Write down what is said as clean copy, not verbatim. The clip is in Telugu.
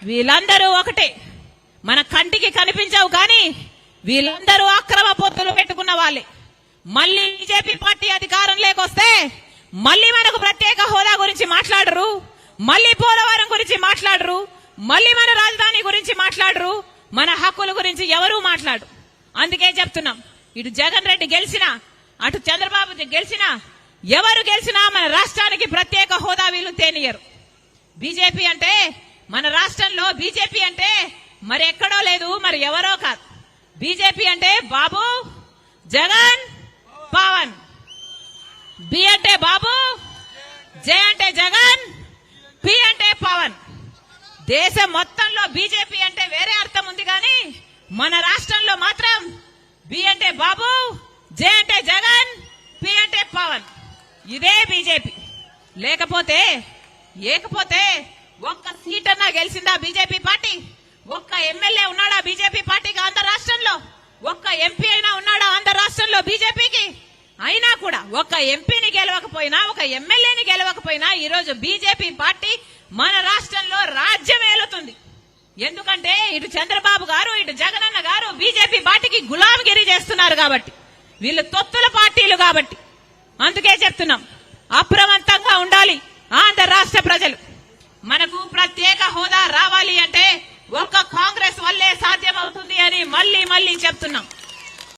వీళ్ళందరూ ఒకటే, మన కంటికి కనిపించవు కానీ వీళ్ళందరూ అక్రమ పొత్తులు పెట్టుకున్న వాళ్ళే. మళ్ళీ బీజేపీ పార్టీ అధికారం లేకొస్తే మళ్ళీ మనకు ప్రత్యేక హోదా గురించి మాట్లాడరు, మళ్ళీ పోలవరం గురించి మాట్లాడరు, మళ్ళీ మన రాజధాని గురించి మాట్లాడరు, మన హక్కుల గురించి ఎవరూ మాట్లాడరు. అందుకే చెప్తున్నాం, ఇటు జగన్ రెడ్డి గెలిచినా అటు చంద్రబాబు గెలిచినా ఎవరు గెలిచినా మన రాష్ట్రానికి ప్రత్యేక హోదా వీళ్ళు తేనియరు. బీజేపీ అంటే మన రాష్ట్రంలో బీజేపీ అంటే మరి ఎక్కడో లేదు, మరి ఎవరో కాదు. బీజేపీ అంటే బాబు, జగన్, పవన్. బి అంటే బాబు, జే అంటే జగన్, పి అంటే పవన్. దేశం మొత్తంలో బీజేపీ అంటే వేరే అర్థం ఉంది కానీ మన రాష్ట్రంలో మాత్రం బి అంటే బాబు, జే అంటే జగన్, పి అంటే పవన్. ఇదే బీజేపీ. లేకపోతే ఒక్క సీట్ అన్నా గెలిచిందా బీజేపీ పార్టీ? ఒక్క ఎమ్మెల్యే ఉన్నాడా బీజేపీ పార్టీకి ఆంధ్ర రాష్ట్రంలో? ఒక్క ఎంపీ అయినా ఉన్నాడా ఆంధ్ర రాష్ట్రంలో బీజేపీకి? అయినా కూడా ఒక్క ఎంపీని గెలవకపోయినా, ఒక ఎమ్మెల్యేని గెలవకపోయినా ఈరోజు బీజేపీ పార్టీ మన రాష్ట్రంలో రాజ్యం ఏలుతుంది. ఎందుకంటే ఇటు చంద్రబాబు గారు ఇటు జగనన్న గారు బీజేపీ పార్టీకి గులాంగిరి చేస్తున్నారు కాబట్టి, వీళ్ళు తొత్తుల పార్టీలు కాబట్టి. అందుకే చెప్తున్నాం, అప్రమత్తంగా ఉండాలి ఆంధ్ర రాష్ట్ర ప్రజలు. మనకు ప్రత్యేక హోదా రావాలి అంటే ఒక్క కాంగ్రెస్ వల్లే సాధ్యమవుతుంది అని మళ్ళీ చెప్తున్నాం.